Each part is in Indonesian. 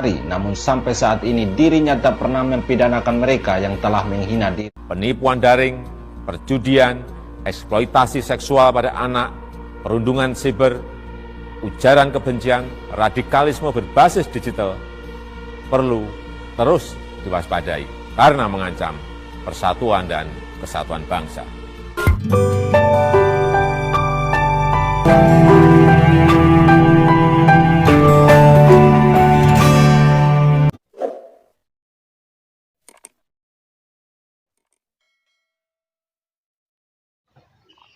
namun sampai saat ini dirinya tak pernah mempidanakan mereka yang telah menghina diri. Penipuan daring, perjudian, eksploitasi seksual pada anak, perundungan siber, ujaran kebencian, radikalisme berbasis digital perlu terus diwaspadai karena mengancam persatuan dan kesatuan bangsa.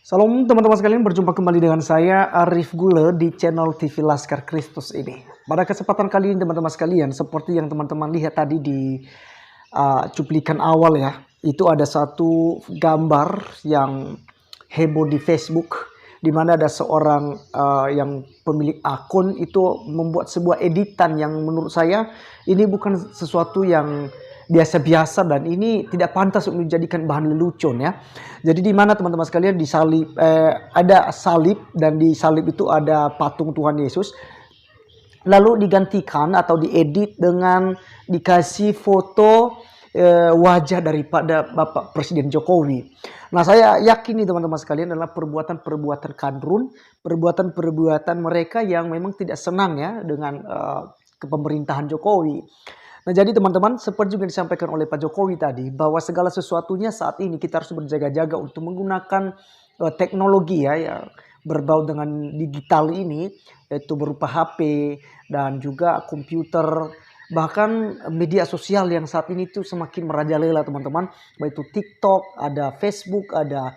Salam teman-teman sekalian, berjumpa kembali dengan saya Arif Gule di channel TV Laskar Kristus ini. Pada kesempatan kali ini teman-teman sekalian, seperti yang teman-teman lihat tadi di cuplikan awal ya, itu ada satu gambar yang heboh di Facebook, di mana ada seorang yang pemilik akun itu membuat sebuah editan yang menurut saya ini bukan sesuatu yang biasa-biasa dan ini tidak pantas untuk dijadikan bahan lelucon ya. Jadi di mana teman-teman sekalian disalib ada salib dan di salib itu ada patung Tuhan Yesus. Lalu digantikan atau diedit dengan dikasih foto wajah daripada Bapak Presiden Jokowi. Nah, saya yakin nih teman-teman sekalian adalah perbuatan-perbuatan kadrun, perbuatan-perbuatan mereka yang memang tidak senang ya dengan kepemerintahan Jokowi. Nah, jadi teman-teman, seperti juga disampaikan oleh Pak Jokowi tadi, bahwa segala sesuatunya saat ini kita harus berjaga-jaga untuk menggunakan teknologi ya berbau dengan digital ini, yaitu berupa HP dan juga komputer, bahkan media sosial yang saat ini tuh semakin merajalela teman-teman, baik itu TikTok, ada Facebook, ada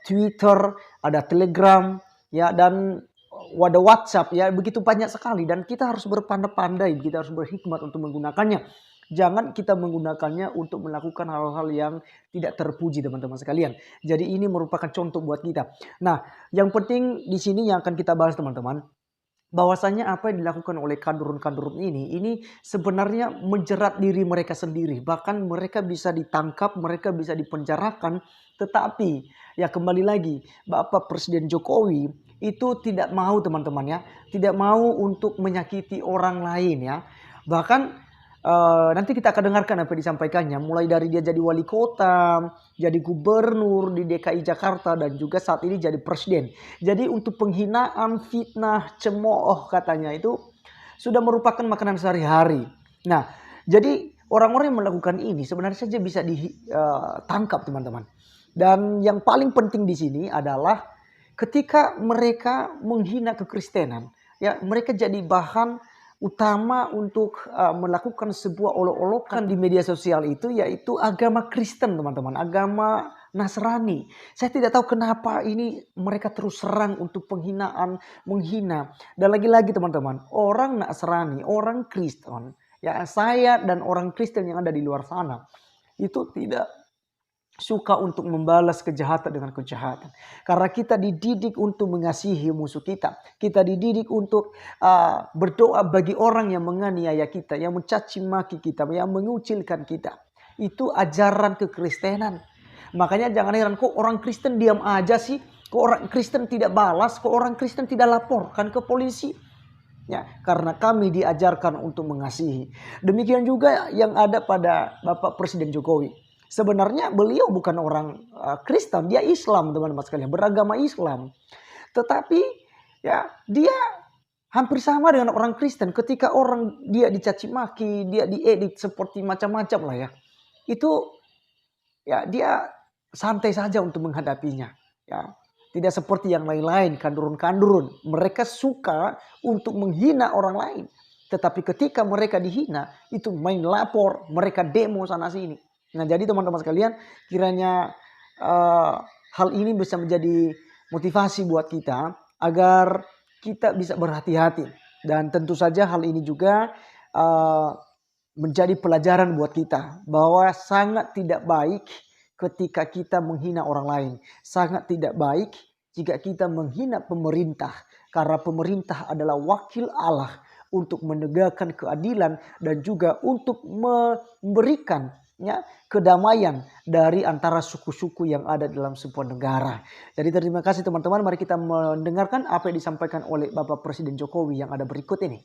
Twitter, ada Telegram, ya, dan ada WhatsApp ya, begitu banyak sekali dan kita harus berpandai-pandai, kita harus berhikmat untuk menggunakannya. Jangan kita menggunakannya untuk melakukan hal-hal yang tidak terpuji teman-teman sekalian. Jadi ini merupakan contoh buat kita. Nah, yang penting di sini yang akan kita bahas teman-teman, bahwasanya apa yang dilakukan oleh kadrun-kadrun ini sebenarnya menjerat diri mereka sendiri. Bahkan mereka bisa ditangkap, mereka bisa dipenjarakan. Tetapi ya kembali lagi, Bapak Presiden Jokowi itu tidak mau teman-teman ya. Tidak mau untuk menyakiti orang lain ya. Bahkan nanti kita akan dengarkan apa yang disampaikannya. Mulai dari dia jadi wali kota, jadi gubernur di DKI Jakarta, dan juga saat ini jadi presiden. Jadi untuk penghinaan, fitnah, cemooh katanya itu sudah merupakan makanan sehari-hari. Nah, jadi orang-orang yang melakukan ini sebenarnya saja bisa ditangkap teman-teman. Dan yang paling penting di sini adalah ketika mereka menghina kekristenan, ya mereka jadi bahan utama untuk melakukan sebuah olok-olokan di media sosial itu, yaitu agama Kristen teman-teman, agama Nasrani. Saya tidak tahu kenapa ini mereka terus serang untuk penghinaan, menghina. Dan lagi-lagi teman-teman, orang Nasrani, orang Kristen, ya saya dan orang Kristen yang ada di luar sana itu tidak suka untuk membalas kejahatan dengan kejahatan. Karena kita dididik untuk mengasihi musuh kita. Kita dididik untuk berdoa bagi orang yang menganiaya kita, yang mencaci maki kita, yang mengucilkan kita. Itu ajaran kekristenan. Makanya jangan heran kok orang Kristen diam aja sih. Kok orang Kristen tidak balas, kok orang Kristen tidak laporkan ke polisi. Ya, karena kami diajarkan untuk mengasihi. Demikian juga yang ada pada Bapak Presiden Jokowi. Sebenarnya beliau bukan orang Kristen, dia Islam teman-teman sekalian, beragama Islam. Tetapi ya dia hampir sama dengan orang Kristen. Ketika orang dia dicaci maki, dia diedit seperti macam-macam lah ya. Itu ya dia santai saja untuk menghadapinya. Ya, tidak seperti yang lain-lain, kandurun-kandurun. Mereka suka untuk menghina orang lain. Tetapi ketika mereka dihina, itu main lapor, mereka demo sana sini. Nah, jadi teman-teman sekalian, kiranya hal ini bisa menjadi motivasi buat kita agar kita bisa berhati-hati. Dan tentu saja hal ini juga menjadi pelajaran buat kita bahwa sangat tidak baik ketika kita menghina orang lain. Sangat tidak baik jika kita menghina pemerintah, karena pemerintah adalah wakil Allah untuk menegakkan keadilan dan juga untuk memberikan ya, kedamaian dari antara suku-suku yang ada dalam sebuah negara. Jadi terima kasih teman-teman. Mari kita mendengarkan apa yang disampaikan oleh Bapak Presiden Jokowi yang ada berikut ini.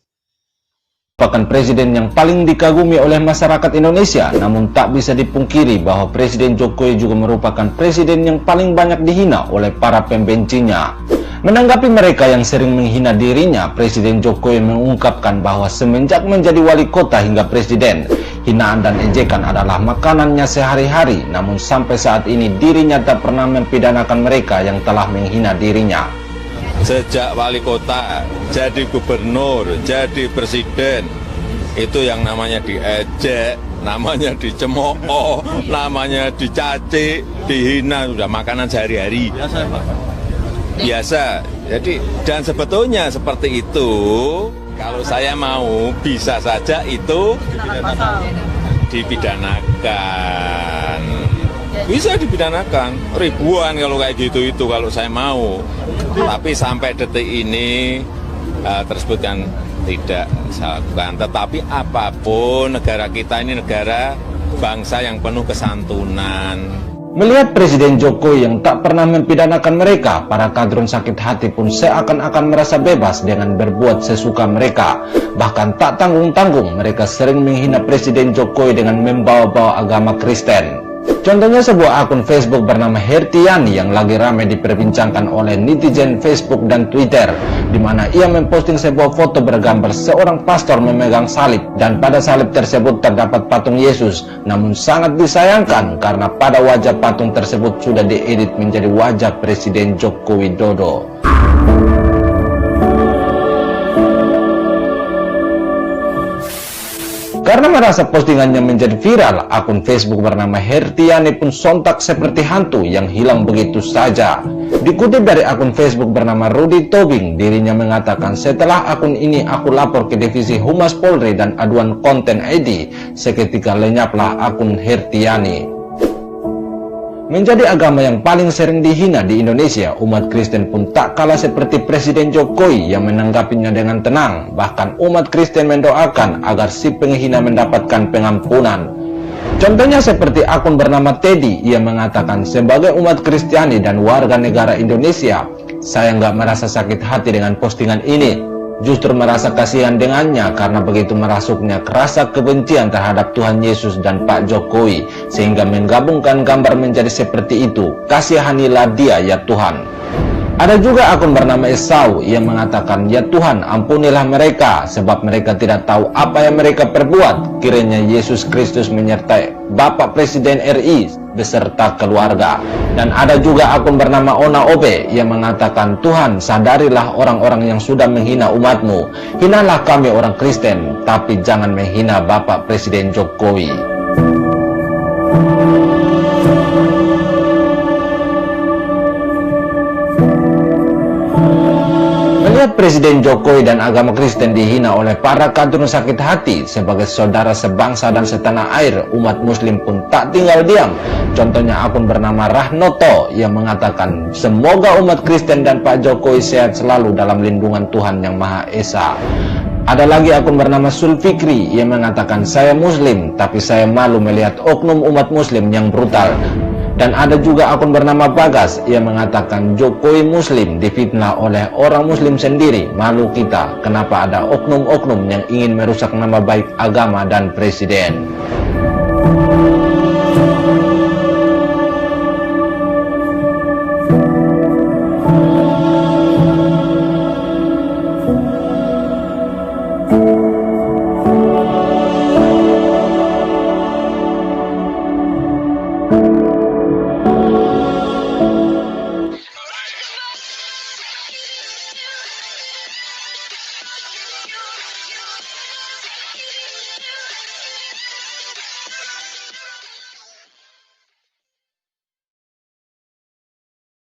Bahkan presiden yang paling dikagumi oleh masyarakat Indonesia, namun tak bisa dipungkiri bahwa Presiden Jokowi juga merupakan presiden yang paling banyak dihina oleh para pembencinya. Menanggapi mereka yang sering menghina dirinya, Presiden Jokowi mengungkapkan bahwa semenjak menjadi wali kota hingga presiden, hinaan dan ejekan adalah makanannya sehari-hari, namun sampai saat ini dirinya tak pernah mempidanakan mereka yang telah menghina dirinya. Sejak wali kota, jadi gubernur, jadi presiden, itu yang namanya diejek, namanya dicemooh, namanya dicaci, dihina, sudah makanan sehari-hari. Biasa. Jadi, dan sebetulnya seperti itu, kalau saya mau, bisa saja itu dipidanakan. Bisa dipidanakan, ribuan kalau kayak gitu itu kalau saya mau. Tapi sampai detik ini tersebut kan tidak saya lakukan. Tetapi apapun, negara kita ini negara bangsa yang penuh kesantunan. Melihat Presiden Jokowi yang tak pernah mempidanakan mereka, para kadrun sakit hati pun seakan-akan merasa bebas dengan berbuat sesuka mereka. Bahkan tak tanggung-tanggung, mereka sering menghina Presiden Jokowi dengan membawa-bawa agama Kristen. Contohnya sebuah akun Facebook bernama Hertiani yang lagi ramai diperbincangkan oleh netizen Facebook dan Twitter, di mana ia memposting sebuah foto bergambar seorang pastor memegang salib, dan pada salib tersebut terdapat patung Yesus. Namun sangat disayangkan karena pada wajah patung tersebut sudah diedit menjadi wajah Presiden Joko Widodo. Karena merasa postingannya menjadi viral, akun Facebook bernama Hertiani pun sontak seperti hantu yang hilang begitu saja. Dikutip dari akun Facebook bernama Rudy Tobing, dirinya mengatakan, setelah akun ini aku lapor ke Divisi Humas Polri dan Aduan Konten ID, seketika lenyaplah akun Hertiani. Menjadi agama yang paling sering dihina di Indonesia, umat Kristen pun tak kalah seperti Presiden Jokowi yang menanggapinya dengan tenang. Bahkan umat Kristen mendoakan agar si penghina mendapatkan pengampunan. Contohnya seperti akun bernama Teddy, ia mengatakan, sebagai umat Kristiani dan warga negara Indonesia, saya nggak merasa sakit hati dengan postingan ini. Justru merasa kasihan dengannya karena begitu merasuknya rasa kebencian terhadap Tuhan Yesus dan Pak Jokowi, sehingga menggabungkan gambar menjadi seperti itu. Kasihanilah dia ya Tuhan. Ada juga akun bernama Esau yang mengatakan, ya Tuhan ampunilah mereka sebab mereka tidak tahu apa yang mereka perbuat. Kiranya Yesus Kristus menyertai Bapak Presiden RI beserta keluarga. Dan ada juga akun bernama Ona Obe yang mengatakan, Tuhan sadarilah orang-orang yang sudah menghina umatmu. Hinalah kami orang Kristen, tapi jangan menghina Bapak Presiden Jokowi. Melihat Presiden Jokowi dan agama Kristen dihina oleh para kadrun sakit hati, sebagai saudara sebangsa dan setanah air, umat muslim pun tak tinggal diam. Contohnya akun bernama Rahnoto yang mengatakan, semoga umat Kristen dan Pak Jokowi sehat selalu dalam lindungan Tuhan Yang Maha Esa. Ada lagi akun bernama Sulfikri yang mengatakan, saya muslim tapi saya malu melihat oknum umat muslim yang brutal. Dan ada juga akun bernama Bagas yang mengatakan, Jokowi muslim difitnah oleh orang muslim sendiri, malu kita, kenapa ada oknum-oknum yang ingin merusak nama baik agama dan presiden.